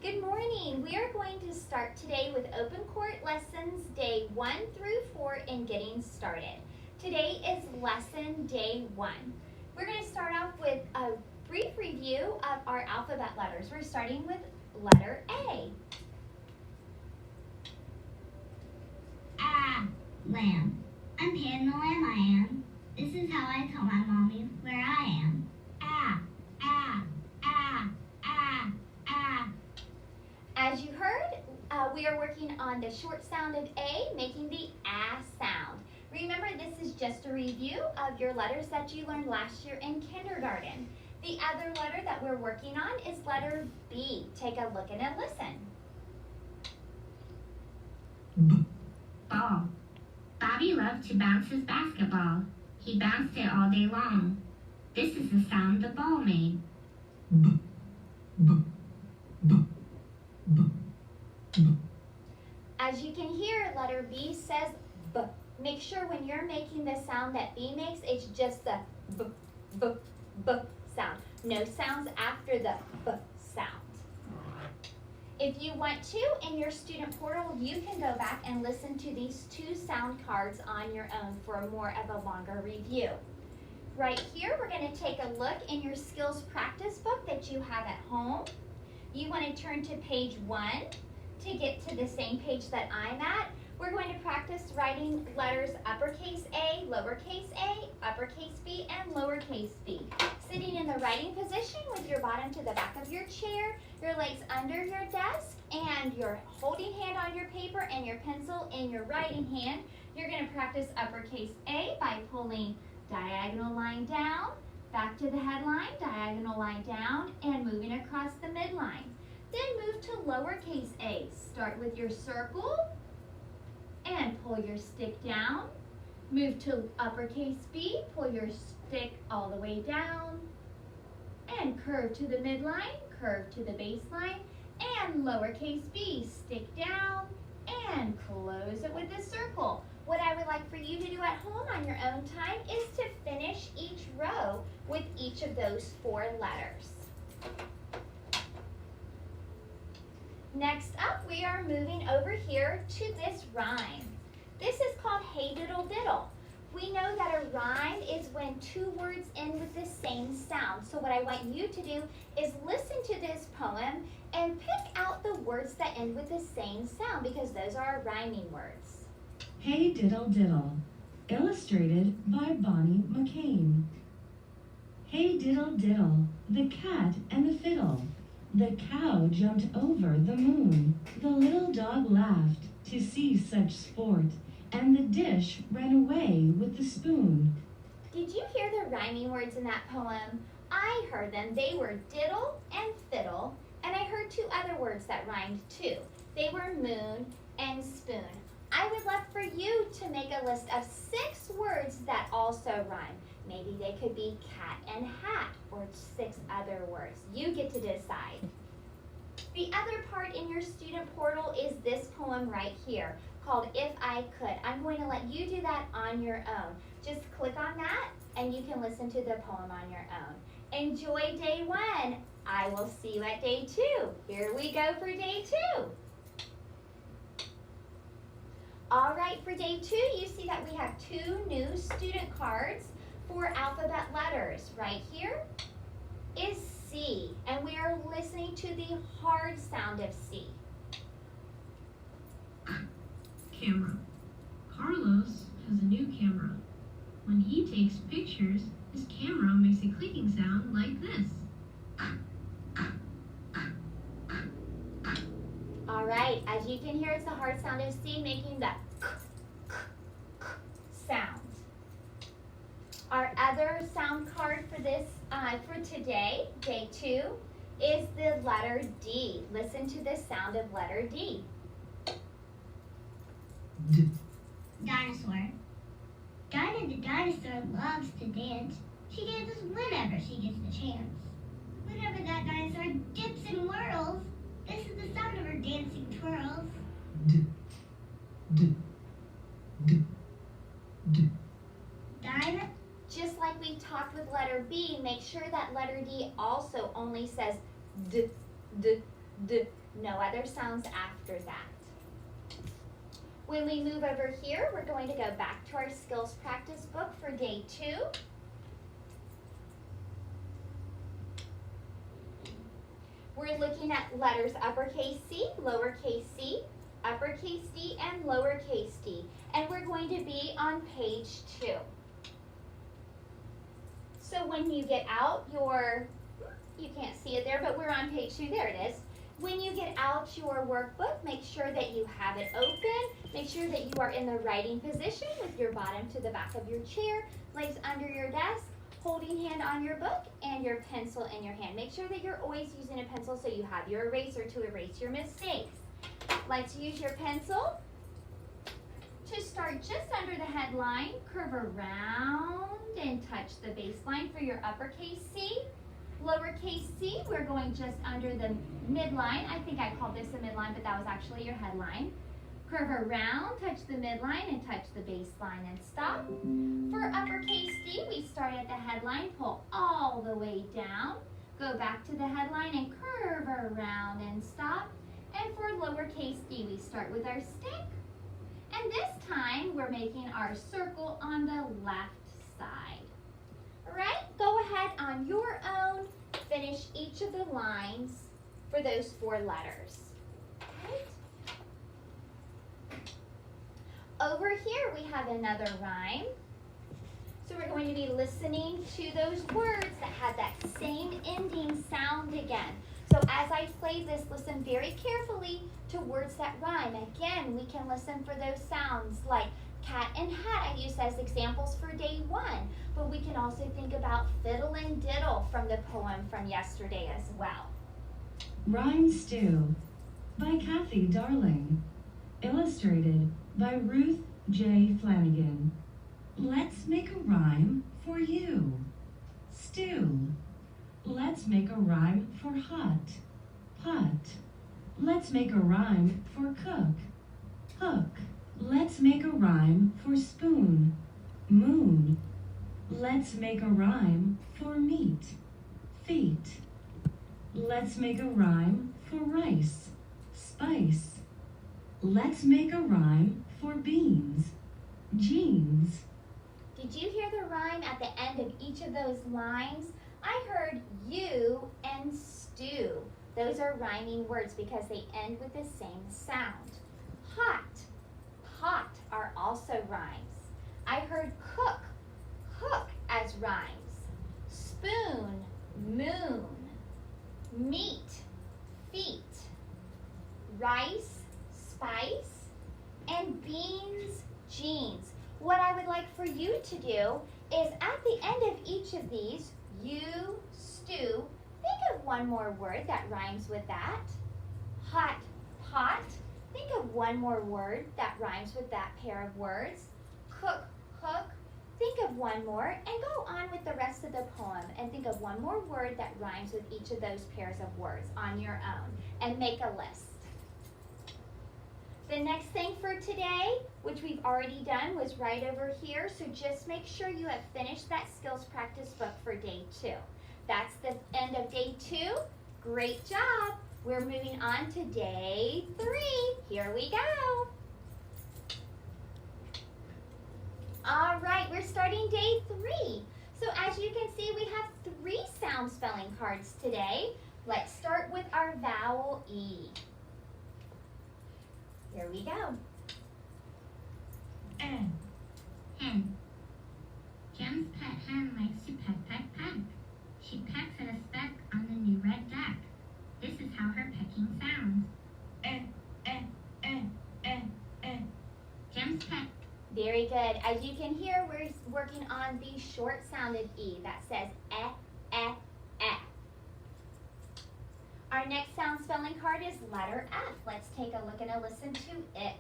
Good morning. We are going to start today with Open Court Lessons Day 1 through 4 in Getting Started. Today is Lesson Day 1. We're going to start off with a brief review of our alphabet letters. We're starting with letter A. Lamb. I'm Pan the lamb, I am. This is how I tell my mommy where I am. As you heard, we are working on the short sound of A, making the A sound. Remember, this is just a review of your letters that you learned last year in kindergarten. The other letter that we're working on is letter B. Take a look and a listen. Ball. Bobby loved to bounce his basketball. He bounced it all day long. This is the sound the ball made. B, b, b, b, b. As you can hear, letter B says B. Make sure when you're making the sound that B makes, it's just the B, B, B sound. No sounds after the B sound. If you want to, in your student portal, you can go back and listen to these two sound cards on your own for more of a longer review. Right here, we're going to take a look in your skills practice book that you have at home. You want to turn to page 1 to get to the same page that I'm at. We're going to practice writing letters uppercase A, lowercase a, uppercase B, and lowercase b. Sitting in the writing position with your bottom to the back of your chair, your legs under your desk, and your holding hand on your paper and your pencil in your writing hand. You're going to practice uppercase A by pulling diagonal line down, back to the headline, diagonal line down, and moving across the midline. Then move to lowercase a. Start with your circle and pull your stick down. Move to uppercase B, pull your stick all the way down, and curve to the midline, curve to the baseline, and lowercase b, stick down, and close it with a circle. What I would like for you to do at home on your own time is to finish each row with each of those 4 letters. Next up, we are moving over here to this rhyme. This is called Hey Diddle Diddle. We know that a rhyme is when 2 words end with the same sound. So what I want you to do is listen to this poem and pick out the words that end with the same sound because those are our rhyming words. Hey Diddle Diddle, illustrated by Bonnie McCain. Hey diddle diddle, the cat and the fiddle. The cow jumped over the moon. The little dog laughed to see such sport, and the dish ran away with the spoon. Did you hear the rhyming words in that poem? I heard them. They were diddle and fiddle, and I heard 2 other words that rhymed too. They were moon and spoon. I would love for you to make a list of 6 words that also rhyme. Maybe they could be cat and hat or 6 other words. You get to decide. The other part in your student portal is this poem right here called If I Could. I'm going to let you do that on your own. Just click on that and you can listen to the poem on your own. Enjoy day 1. I will see you at day 2. Here we go for day 2. All right, for day 2, you see that we have 2 new student cards for alphabet letters. Right here is C, and we are listening to the hard sound of C. Camera. Carlos has a new camera. When he takes pictures, his camera makes a clicking sound like this. All right, as you can hear, it's the hard sound of C making the sound. Our other sound card for this, for today, day 2, is the letter D. Listen to the sound of letter D. D, Dinosaur. Dinah the dinosaur loves to dance. She dances whenever she gets the chance. Whenever that dinosaur dips and whirls, this is the sound of her dancing twirls. D, D, D, D. Dinah. Just like we talked with letter B, make sure that letter D also only says D, D, D. No other sounds after that. When we move over here, we're going to go back to our skills practice book for day 2. We're looking at letters uppercase C, lowercase c, uppercase D, and lowercase d. And we're going to be on page 2. So when you get out your, you can't see it there, but we're on page 2, there it is. When you get out your workbook, make sure that you have it open. Make sure that you are in the writing position with your bottom to the back of your chair, legs under your desk, holding hand on your book, and your pencil in your hand. Make sure that you're always using a pencil so you have your eraser to erase your mistakes. Like to use your pencil to start just under the headline, curve around and touch the baseline for your uppercase C. Lowercase c, we're going just under the midline. I think I called this a midline, but that was actually your headline. Curve around, touch the midline, and touch the baseline and stop. For uppercase D, we start at the headline, pull all the way down, go back to the headline and curve around and stop. And for lowercase d, we start with our stick. And this time, we're making our circle on the left side. All right, go ahead on your own, finish each of the lines for those 4 letters. Right? Over here, we have another rhyme. So we're going to be listening to those words that have that same ending sound again. So as I play this, listen very carefully to words that rhyme. Again, we can listen for those sounds like cat and hat I used as examples for day 1. But we can also think about fiddle and diddle from the poem from yesterday as well. Rhyme Stew by Kathy Darling. Illustrated by Ruth J. Flanagan. Let's make a rhyme for you. Stew. Let's make a rhyme for hot. Pot. Let's make a rhyme for cook. Hook. Let's make a rhyme for spoon. Moon. Let's make a rhyme for meat. Feet. Let's make a rhyme for rice. Spice. Let's make a rhyme for beans. Jeans. Did you hear the rhyme at the end of each of those lines? I heard you and stew. Those are rhyming words because they end with the same sound. Hot, pot are also rhymes. I heard cook, hook as rhymes. Spoon, moon. Meat, feet. Rice, spice. And beans, jeans. What I would like for you to do is at the end of each of these, you, stew, think of one more word that rhymes with that. Hot, pot, think of one more word that rhymes with that pair of words. Cook, hook, think of one more, and go on with the rest of the poem and think of one more word that rhymes with each of those pairs of words on your own, and make a list. The next thing for today, which we've already done, was right over here, so just make sure you have finished that skills practice book for day 2. That's the end of day 2. Great job. We're moving on to day 3. Here we go. All right, we're starting day 3. So as you can see, we have 3 sound spelling cards today. Let's start with our vowel E. Here we go. Hen. Jem's pet hen likes to peck. She pecks at a speck on the new red deck. This is how her pecking sounds. Jem's pet. Very good. As you can hear, we're working on the short sounded E that says eh, eh, eh. Our next sound spelling card is letter F. Let's take a look and a listen to it.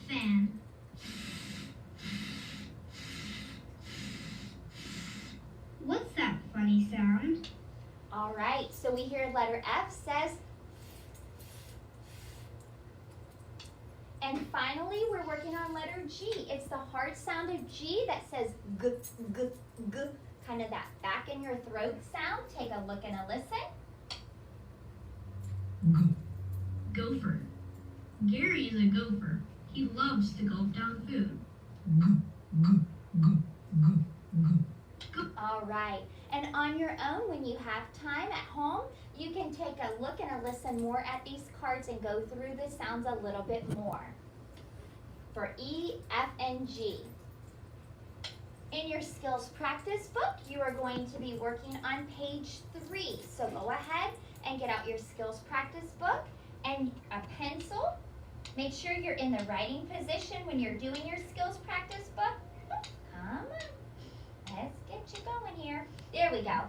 Fan. What's that funny sound? All right, so we hear letter F says. And finally, we're working on letter G. It's the hard sound of G that says g, g, g, kind of that back in your throat sound. Take a look and a listen. Go. Gopher. Gary is a gopher. He loves to gulp down food. Go. Go. Go. Go. Go. All right. And on your own, when you have time at home, you can take a look and a listen more at these cards and go through the sounds a little bit more. For E, F, and G. In your skills practice book, you are going to be working on page 3. So go ahead and get out your skills practice book and a pencil. Make sure you're in the writing position when you're doing your skills practice book. Come on. Let's get you going here. There we go.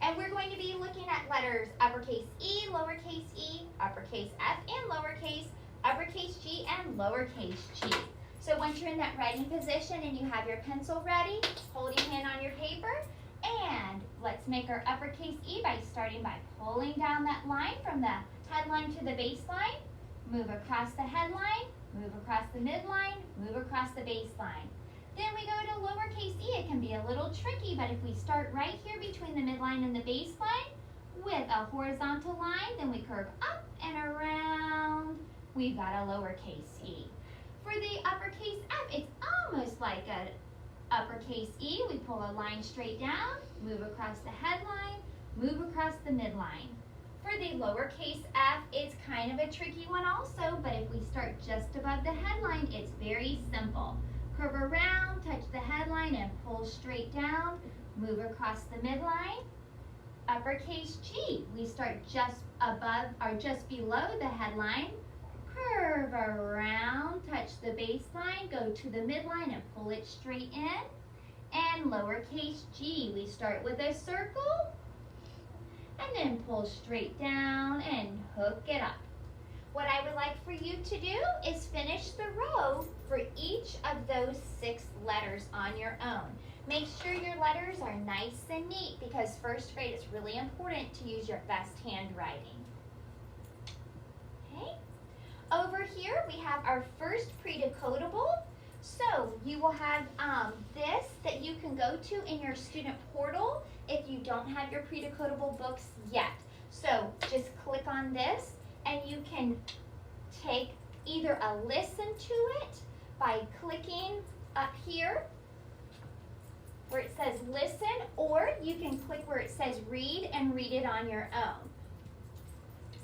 And we're going to be looking at letters uppercase E, lowercase e, uppercase F, and lowercase, uppercase G, and lowercase g. So once you're in that writing position and you have your pencil ready, hold your hand on your paper, and let's make our uppercase E by starting by pulling down that line from the headline to the baseline, move across the headline, move across the midline, move across the baseline. Then we go to lowercase e. It can be a little tricky, but if we start right here between the midline and the baseline with a horizontal line, then we curve up and around, we've got a lowercase e. For the uppercase F, it's almost like an uppercase E. We pull a line straight down, move across the headline, move across the midline. For the lowercase f, it's kind of a tricky one also, but if we start just above the headline, it's very simple. Curve around, touch the headline, and pull straight down, move across the midline. Uppercase G, we start just above or just below the headline, curve around, touch the baseline, go to the midline and pull it straight in. And lowercase g, we start with a circle and then pull straight down and hook it up. What I would like for you to do is finish the row for each of those 6 letters on your own. Make sure your letters are nice and neat because first grade is really important to use your best handwriting. Okay? Over here we have our first pre-decodable. So you will have this that you can go to in your student portal if you don't have your pre-decodable books yet. So just click on this and you can take either a listen to it by clicking up here where it says listen, or you can click where it says read and read it on your own.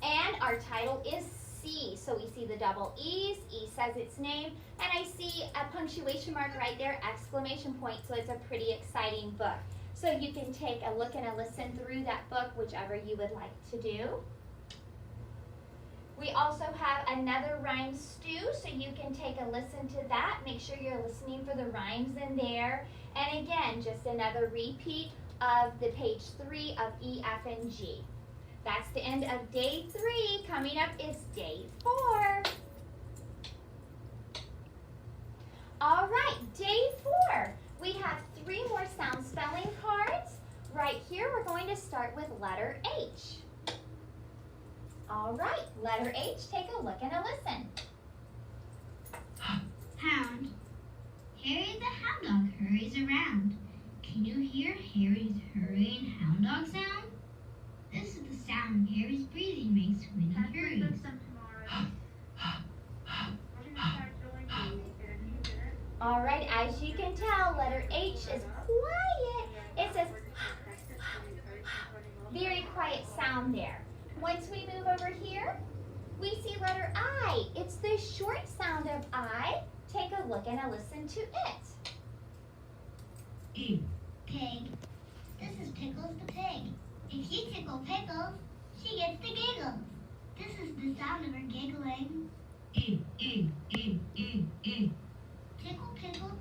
And our title is C, so we see the double E's, E says its name, and I see a punctuation mark right there, exclamation point, so it's a pretty exciting book. So you can take a look and a listen through that book, whichever you would like to do. We also have another rhyme stew, so you can take a listen to that. Make sure you're listening for the rhymes in there. And again, just another repeat of the page 3 of E, F, and G. That's the end of day 3. Coming up is day 4. All right, day 4. We have 3 more sound spelling cards. Right here, we're going to start with letter H. All right, letter H, take a look and a listen. Hound. Harry the hound dog hurries around. Can you hear Harry's hurrying hound dog sound? This is the sound Harry's breathing makes when he hurries. All right, as you can tell, letter H is quiet. It says very quiet sound there. Once we move over here, we see letter I. It's the short sound of I. Take a look and a listen to it. E. Pig. This is Pickles the pig. If you tickle Pickles, she gets the giggles. This is the sound of her giggling. E. E. E. E. E. Tickle Pickle.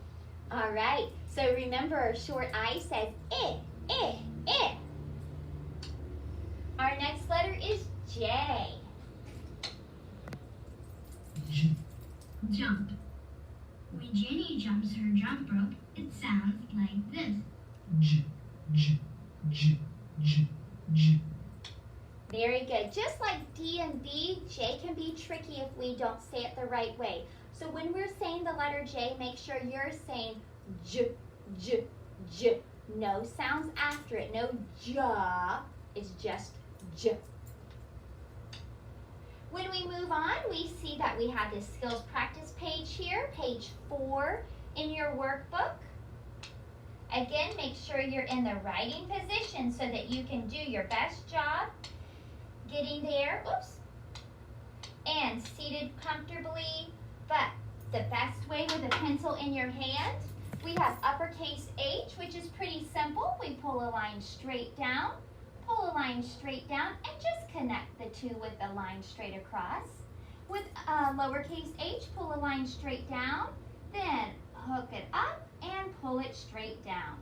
All right, so remember our short I says eh, eh, eh. Our next letter is J. J. Jump. When Jenny jumps her jump rope, it sounds like this. J. J. J. J. J. Very good. Just like D and B, J can be tricky if we don't say it the right way. So when we're saying the letter J, make sure you're saying J, J, J. No sounds after it. No ja. It's just J. When we move on, we see that we have this skills practice page here, page 4 in your workbook. Again, make sure you're in the writing position so that you can do your best job getting there. Oops. And seated comfortably, but the best way with a pencil in your hand. We have uppercase H, which is pretty simple. We pull a line straight down, pull a line straight down, and just connect the two with the line straight across. With lowercase h, pull a line straight down, then hook it up and pull it straight down.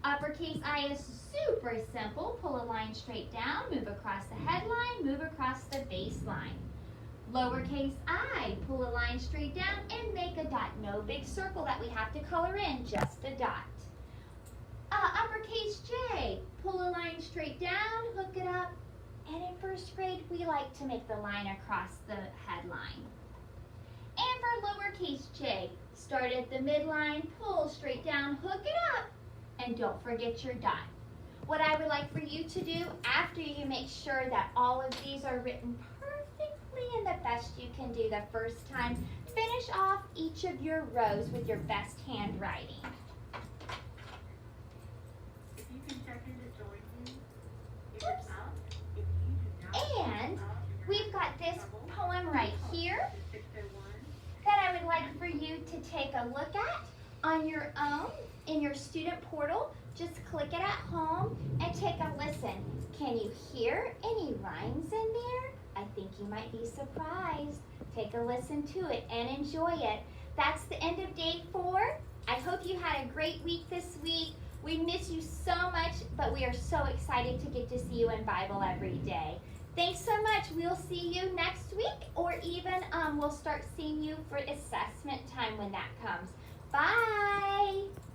Uppercase I is super simple. Pull a line straight down, move across the headline, move across the baseline. Lowercase I, pull a line straight down and make a dot. No big circle that we have to color in, just a dot. Uppercase J, pull a line straight down, hook it up, and in first grade we like to make the line across the headline. And for lowercase j, start at the midline, pull straight down, hook it up, and don't forget your dot. What I would like for you to do after you make sure that all of these are written perfectly and the best you can do the first time, finish off each of your rows with your best handwriting. If you can check in to join me, if Oops. it's out, if you do not. And we've got this poem right here 601. that I would like for you to take a look at on your own in your student portal. Just click it at home and take a listen. Can you hear any rhymes in there? I think you might be surprised. Take a listen to it and enjoy it. That's the end of day 4. I hope you had a great week this week. We miss you so much, but we are so excited to get to see you in Bible every day. Thanks so much. We'll see you next week, or even we'll start seeing you for assessment time when that comes.